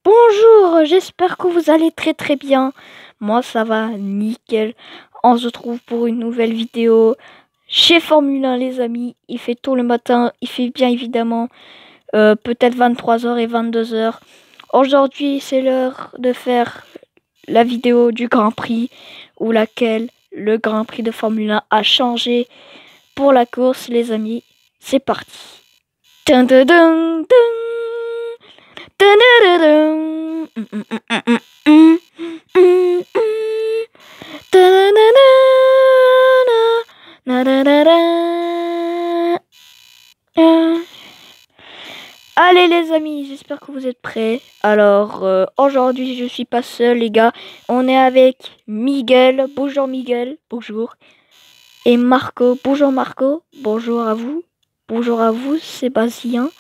Bonjour, j'espère que vous allez très bien. Moi ça va nickel. On se retrouve pour une nouvelle vidéo chez Formule 1 les amis. Il fait tôt le matin, il fait bien évidemment peut-être 23h et 22h. Aujourd'hui c'est l'heure de faire la vidéo du Grand Prix où laquelle le Grand Prix de Formule 1 a changé pour la course les amis. C'est parti. Dun, dun, dun, dun. Dun, dun, dun, dun. Allez les amis, j'espère que vous êtes prêts. Alors aujourd'hui je suis pas seul les gars. On est avec Miguel. Bonjour Miguel. Bonjour. Et Marco. Bonjour Marco. Bonjour à vous. Bonjour à vous Sébastien.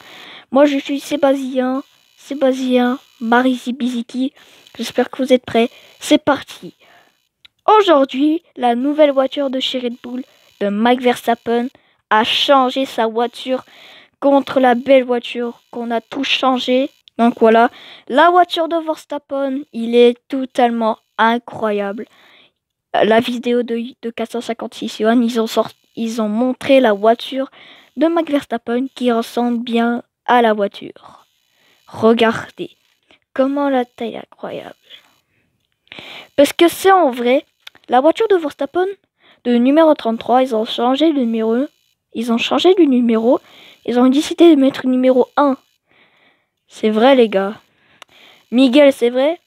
Moi je suis Sébastien. Sébastien Marisi Biziki. J'espère que vous êtes prêts. C'est parti. Aujourd'hui, la nouvelle voiture de chez Red Bull de Max Verstappen a changé sa voiture contre la belle voiture qu'on a tout changé. Donc voilà, la voiture de Verstappen, il est totalement incroyable. La vidéo de 456 One, ils ont montré la voiture de Max Verstappen qui ressemble bien à la voiture. Regardez comment la taille est incroyable. Parce que c'est en vrai, la voiture de Verstappen, de numéro 33, ils ont changé le numéro. Ils ont changé du numéro. Ils ont décidé de mettre numéro 1. C'est vrai, les gars. Miguel, c'est vrai?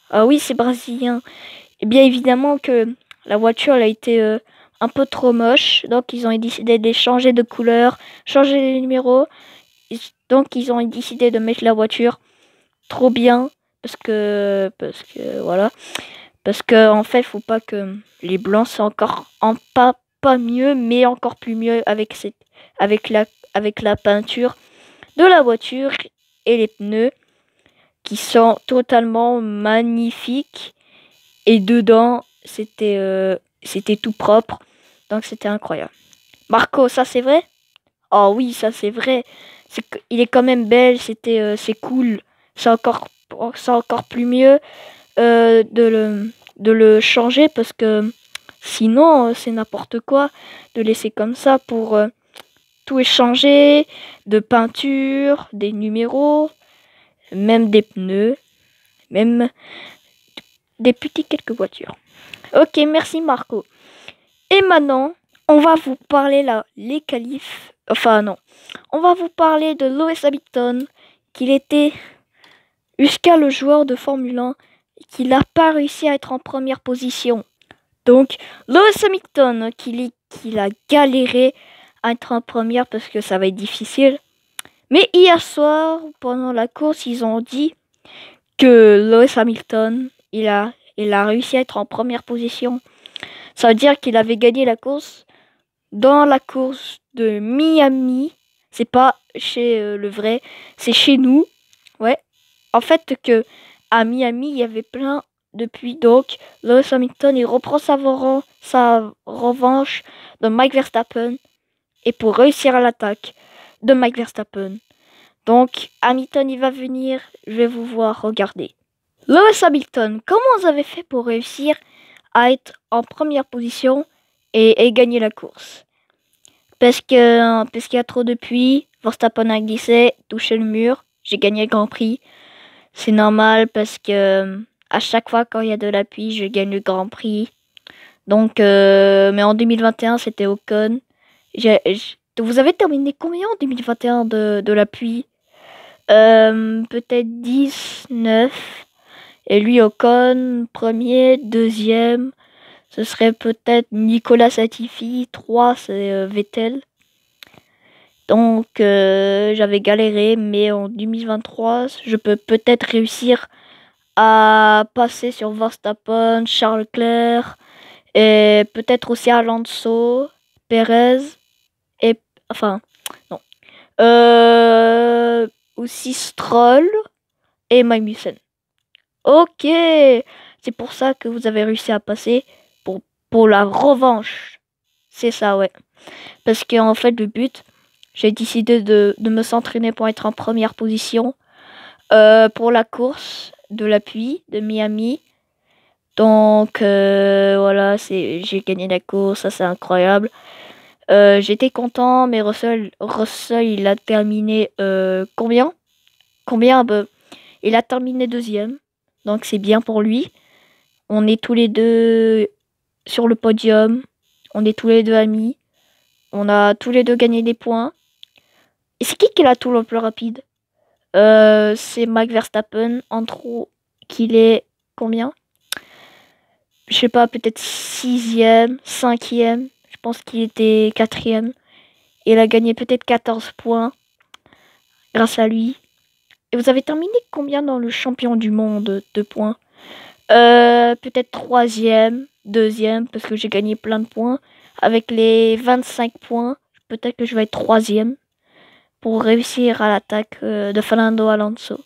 Ah oui, c'est brésilien. Et bien évidemment que la voiture elle a été un peu trop moche. Donc ils ont décidé de changer de couleur, changer les numéros. Donc ils ont décidé de mettre la voiture trop bien. Parce que voilà. Parce que en fait, faut pas que les blancs soient encore pas mieux, mais encore plus mieux avec la peinture de la voiture et les pneus qui sont totalement magnifiques. Et dedans, c'était tout propre, donc c'était incroyable. Marco, ça c'est vrai? Oh oui, ça c'est vrai. Il est quand même belle, c'est cool. C'est encore plus mieux de le changer parce que sinon c'est n'importe quoi de laisser comme ça pour tout échanger, de peinture, des numéros, même des pneus, même des petits quelques voitures. Ok, merci Marco. Et maintenant, on va vous parler là, les qualifs. Enfin non, on va vous parler de Lewis Hamilton, qu'il était jusqu'à le joueur de Formule 1 qu'il n'a pas réussi à être en première position. Donc, Lewis Hamilton, qu'il a galéré à être en première parce que ça va être difficile. Mais hier soir, pendant la course, ils ont dit que Lewis Hamilton, il a réussi à être en première position. Ça veut dire qu'il avait gagné la course dans la course de Miami. C'est pas chez le vrai, c'est chez nous. Ouais. En fait, que à Miami, il y avait plein depuis. Donc, Lewis Hamilton, il reprend sa revanche de Max Verstappen. Et pour réussir à l'attaque de Max Verstappen. Donc, Hamilton, il va venir. Je vais vous voir, regardez. Lewis Hamilton, comment vous avez fait pour réussir à être en première position et gagner la course? Parce qu'il y a trop de pluie, Verstappen a glissé, touché le mur, j'ai gagné le Grand Prix. C'est normal parce que à chaque fois quand il y a de la pluie, je gagne le Grand Prix. Donc, mais en 2021, c'était Ocon. Vous avez terminé combien en 2021 de la pluie? Peut-être 10, 9. Et lui, Ocon, premier, deuxième. Ce serait peut-être Nicolas Latifi. 3, c'est Vettel. Donc, j'avais galéré, mais en 2023, je peux peut-être réussir à passer sur Verstappen, Charles Leclerc, et peut-être aussi Alonso, Perez, et enfin, non. Aussi Stroll et Magnussen. Ok, c'est pour ça que vous avez réussi à passer pour la revanche. C'est ça, ouais. Parce qu'en fait, le but, j'ai décidé de me s'entraîner pour être en première position. pour la course de l'appui de Miami. Donc voilà, j'ai gagné la course, ça c'est incroyable. J'étais content, mais Russell il a terminé combien? Combien? Bah, il a terminé deuxième, donc c'est bien pour lui. On est tous les deux sur le podium, on est tous les deux amis, on a tous les deux gagné des points. Et c'est qui est la tour le plus rapide? C'est Max Verstappen, en trop qu'il est combien? Je sais pas, peut-être sixième, cinquième. Je pense qu'il était quatrième. Il a gagné peut-être 14 points grâce à lui. Et vous avez terminé combien dans le champion du monde de points? Peut-être troisième, deuxième, parce que j'ai gagné plein de points. Avec les 25 points, peut-être que je vais être troisième pour réussir à l'attaque de Fernando Alonso.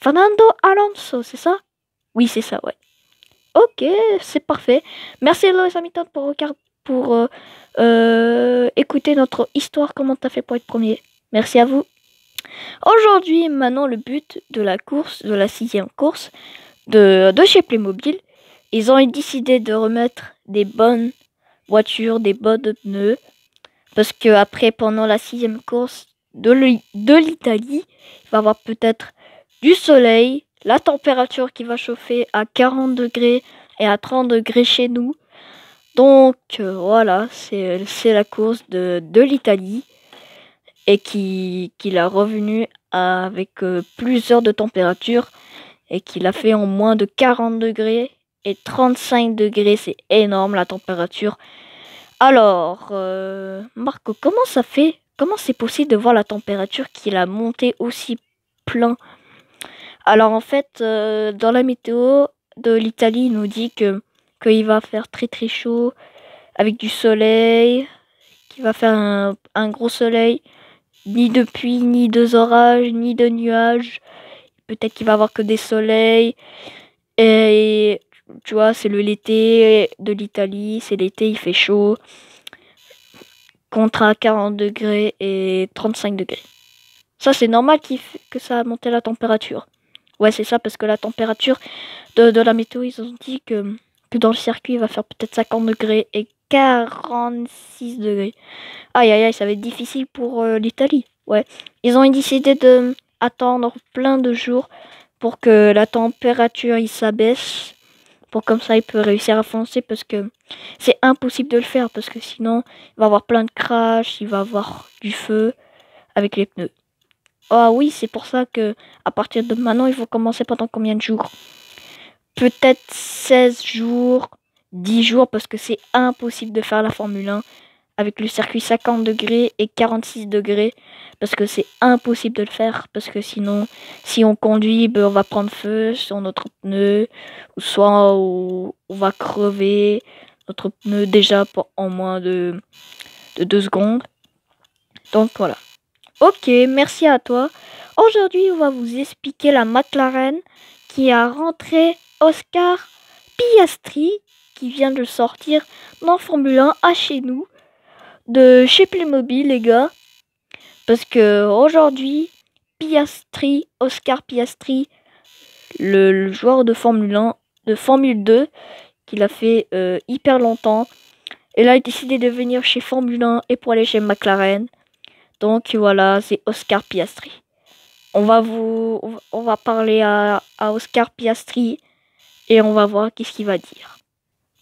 Fernando Alonso, c'est ça? Oui, c'est ça, ouais. Ok, c'est parfait. Merci Lois Hamilton pour écouter notre histoire, comment t'as fait pour être premier. Merci à vous. Aujourd'hui, maintenant, le but de la course, de la 6e course de chez Playmobil, ils ont décidé de remettre des bonnes voitures, des bonnes pneus, parce que après, pendant la 6e course de l'Italie, il va y avoir peut-être du soleil, la température qui va chauffer à 40 degrés et à 30 degrés chez nous. Donc voilà, c'est la course de l'Italie et qui l'a revenu avec plus heures de température et qui l'a fait en moins de 40 degrés et 35 degrés. C'est énorme la température. Alors, Marco, comment ça fait? Comment c'est possible de voir la température qu'il a monté aussi plein? Alors en fait, dans la météo de l'Italie, il nous dit qu'il va faire très très chaud avec du soleil, qu'il va faire un gros soleil, ni de pluie, ni de orages, ni de nuages. Peut-être qu'il va avoir que des soleils. Et tu vois, c'est l'été de l'Italie, c'est l'été, il fait chaud. Contre à 40 degrés et 35 degrés. Ça, c'est normal que ça a monté la température. Ouais, c'est ça, parce que la température de la météo, ils ont dit que dans le circuit, il va faire peut-être 50 degrés et 46 degrés. Aïe, aïe, aïe, ça va être difficile pour l'Italie. Ouais. Ils ont décidé d'attendre plein de jours pour que la température il s'abaisse. Pour comme ça, il peut réussir à foncer parce que c'est impossible de le faire. Parce que sinon, il va avoir plein de crash, il va avoir du feu avec les pneus. Ah oui, c'est pour ça que à partir de maintenant, il faut commencer pendant combien de jours? Peut-être 16 jours, 10 jours, parce que c'est impossible de faire la Formule 1 avec le circuit 50 degrés et 46 degrés, parce que c'est impossible de le faire, parce que sinon, si on conduit, ben, on va prendre feu sur notre pneu, ou soit on va crever notre pneu déjà en moins de 2 secondes. Donc voilà. Ok, merci à toi. Aujourd'hui, on va vous expliquer la McLaren qui a rentré Oscar Piastri, qui vient de sortir dans Formule 1 à chez nous, de chez Playmobil, les gars. Parce que aujourd'hui, Piastri, Oscar Piastri, le joueur de Formule 1, de Formule 2, qu'il a fait hyper longtemps, et là, il a décidé de venir chez Formule 1 et pour aller chez McLaren. Donc voilà, c'est Oscar Piastri. On va parler à Oscar Piastri et on va voir qu'est-ce qu'il va dire.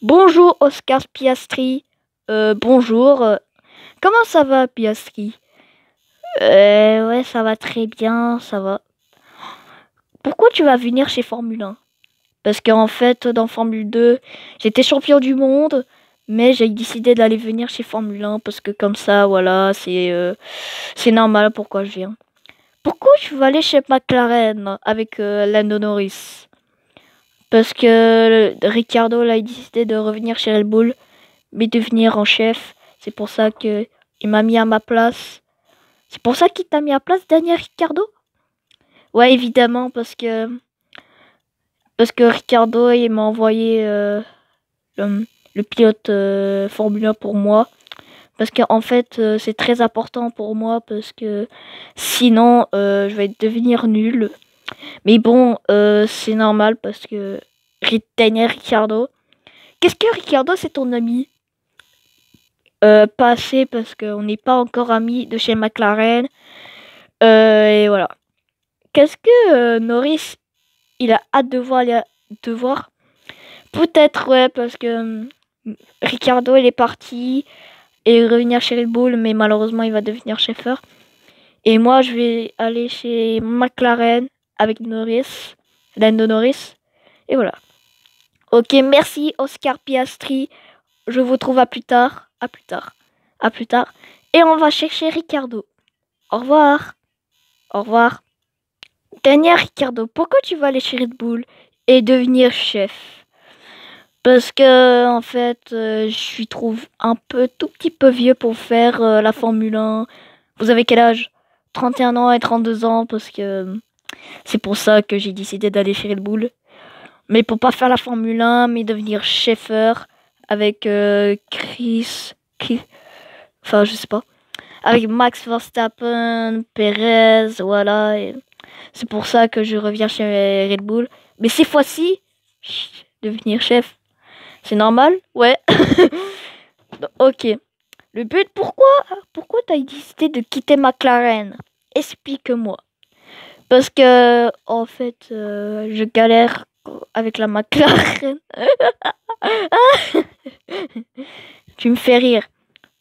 Bonjour Oscar Piastri. Bonjour. Comment ça va Piastri? Ouais, ça va très bien, ça va. Pourquoi tu vas venir chez Formule 1? Parce qu'en fait, dans Formule 2, j'étais champion du monde, mais j'ai décidé d'aller venir chez Formule 1 parce que comme ça, voilà, c'est normal pourquoi je viens. Pourquoi je veux aller chez McLaren avec Lando Norris? Parce que Ricciardo a décidé de revenir chez Red Bull, mais de venir en chef. C'est pour ça qu'il m'a mis à ma place. C'est pour ça qu'il t'a mis à place, Daniel Ricciardo? Ouais, évidemment, parce que Ricciardo, il m'a envoyé le pilote Formule 1 pour moi. Parce qu'en fait, c'est très important pour moi parce que sinon, je vais devenir nul. Mais bon, c'est normal parce que Daniel Ricciardo. Qu'est-ce que Ricciardo, c'est ton ami? Pas assez parce qu'on n'est pas encore amis de chez McLaren. Et voilà. Qu'est-ce que Norris, il a hâte de voir? Peut-être, ouais, parce que Ricciardo, il est parti et revenir chez Red Bull, mais malheureusement, il va devenir chauffeur. Et moi, je vais aller chez McLaren avec Norris, Lando Norris. Et voilà. Ok, merci Oscar Piastri. Je vous trouve à plus tard. À plus tard. À plus tard. Et on va chercher Ricardo. Au revoir. Au revoir. Daniel Ricardo, pourquoi tu vas aller chez Red Bull et devenir chef? Parce que, en fait, je trouve un peu, tout petit peu vieux pour faire la Formule 1. Vous avez quel âge? 31 ans et 32 ans, parce que c'est pour ça que j'ai décidé d'aller chez Red Bull. Mais pour pas faire la Formule 1, mais devenir chauffeur avec enfin, je sais pas. Avec Max Verstappen, Perez, voilà. Et c'est pour ça que je reviens chez Red Bull. Mais ces fois-ci, devenir chef, c'est normal? Ouais. Ok. Le but, pourquoi t'as décidé de quitter McLaren? Explique-moi. Parce que, en fait, je galère avec la McLaren. Tu me fais rire.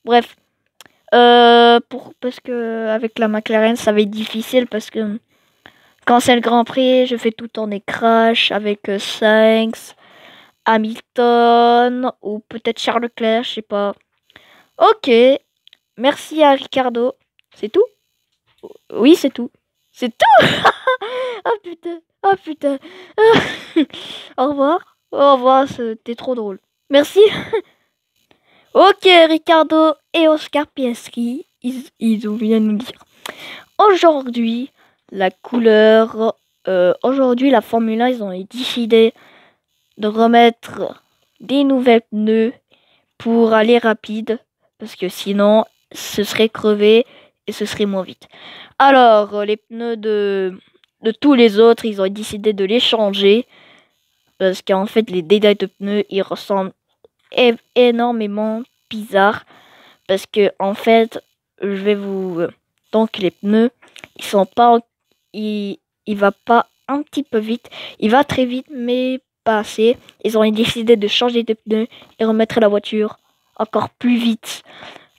Bref. Parce que avec la McLaren, ça va être difficile parce que quand c'est le Grand Prix, je fais tout le temps des crashs avec Sainz, Hamilton ou peut-être Charles Leclerc, je sais pas. Ok, merci à Ricardo. C'est tout? Oui, c'est tout. C'est tout? Oh putain, oh putain. Au revoir. Au revoir, c'était trop drôle. Merci. Ok, Ricardo et Oscar Piastri, ils ont bien nous dire. Aujourd'hui, la couleur. Aujourd'hui, la Formule 1, ils ont décidé de remettre des nouvelles pneus pour aller rapide. Parce que sinon, ce serait crevé et ce serait moins vite. Alors, les pneus de tous les autres, ils ont décidé de les changer. Parce qu'en fait, les détails de pneus, ils ressemblent énormément bizarres. Parce que, en fait, je vais vous. Donc, les pneus, ils sont pas. Il va pas un petit peu vite. Il va très vite, mais pas assez. Ils ont décidé de changer de pneus et remettre la voiture encore plus vite.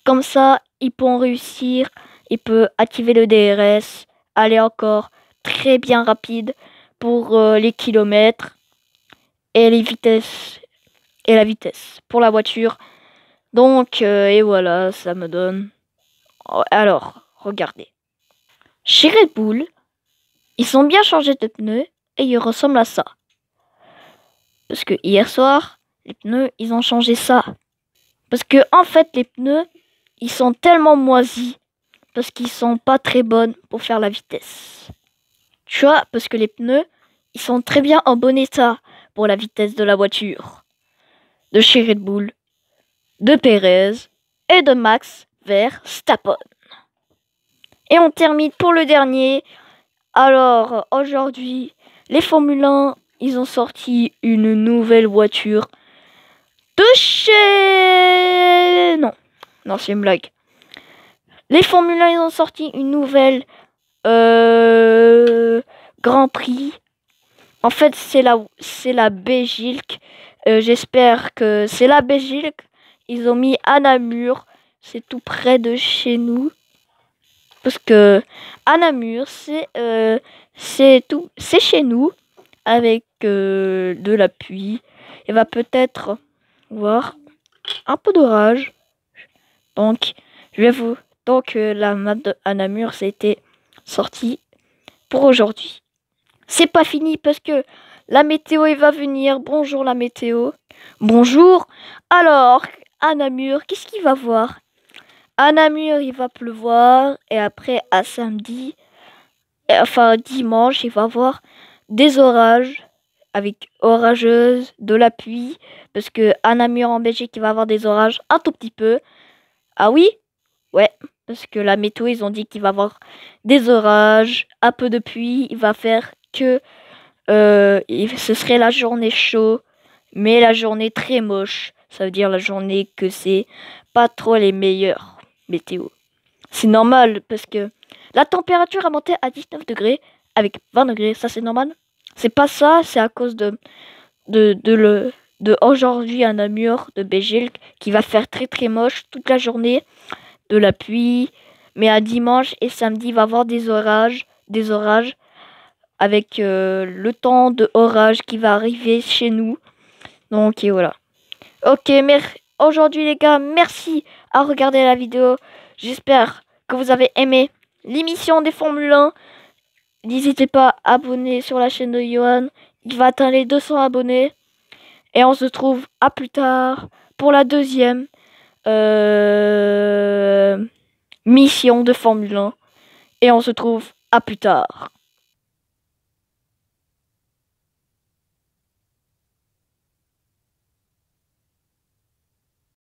Comme ça, ils pourront réussir. Il peut activer le DRS, aller encore très bien rapide pour les kilomètres et les vitesses et la vitesse pour la voiture. Donc, et voilà, ça me donne. Alors, regardez. Chez Red Bull, ils ont bien changé de pneus et ils ressemblent à ça. Parce que hier soir, les pneus, ils ont changé ça. Parce que, en fait, les pneus, ils sont tellement moisis. Parce qu'ils sont pas très bonnes pour faire la vitesse. Tu vois, parce que les pneus, ils sont très bien en bon état pour la vitesse de la voiture. De chez Red Bull, de Perez et de Max Verstappen. Et on termine pour le dernier. Alors, aujourd'hui, les Formule 1, ils ont sorti une nouvelle voiture de chez... Non, c'est une blague. Les Formule 1, ils ont sorti une nouvelle Grand Prix. En fait, c'est la Belgique. J'espère que c'est la Belgique. Ils ont mis à Namur. C'est tout près de chez nous. Parce que à Namur, c'est chez nous avec de la pluie. Il va peut-être voir un peu d'orage. Donc, la map de à Namur, c'était sorti pour aujourd'hui. C'est pas fini parce que la météo il va venir. Bonjour la météo. Bonjour. Alors, à Namur, qu'est-ce qu'il va voir? À Namur, il va pleuvoir. Et après, à samedi, enfin dimanche, il va voir des orages. Avec orageuse, de la pluie. Parce que à Namur, en Belgique, il va avoir des orages un tout petit peu. Ah oui? Ouais. Parce que la météo, ils ont dit qu'il va avoir des orages, un peu de pluie. Il va faire que ce serait la journée chaud, mais la journée très moche. Ça veut dire la journée que c'est pas trop les meilleures météo. C'est normal parce que la température a monté à 19 degrés avec 20 degrés. Ça, c'est normal. C'est pas ça, c'est à cause de aujourd'hui à Namur, de Belgique, qui va faire très très moche toute la journée, de la pluie. Mais à dimanche et samedi, il va y avoir des orages avec le temps de orage qui va arriver chez nous. Donc et voilà. Ok, aujourd'hui les gars, merci à regarder la vidéo. J'espère que vous avez aimé l'émission des Formule 1. N'hésitez pas à abonner sur la chaîne de Johan. Il va atteindre les 200 abonnés. Et on se retrouve à plus tard pour la deuxième mission de Formule 1. Et on se retrouve à plus tard.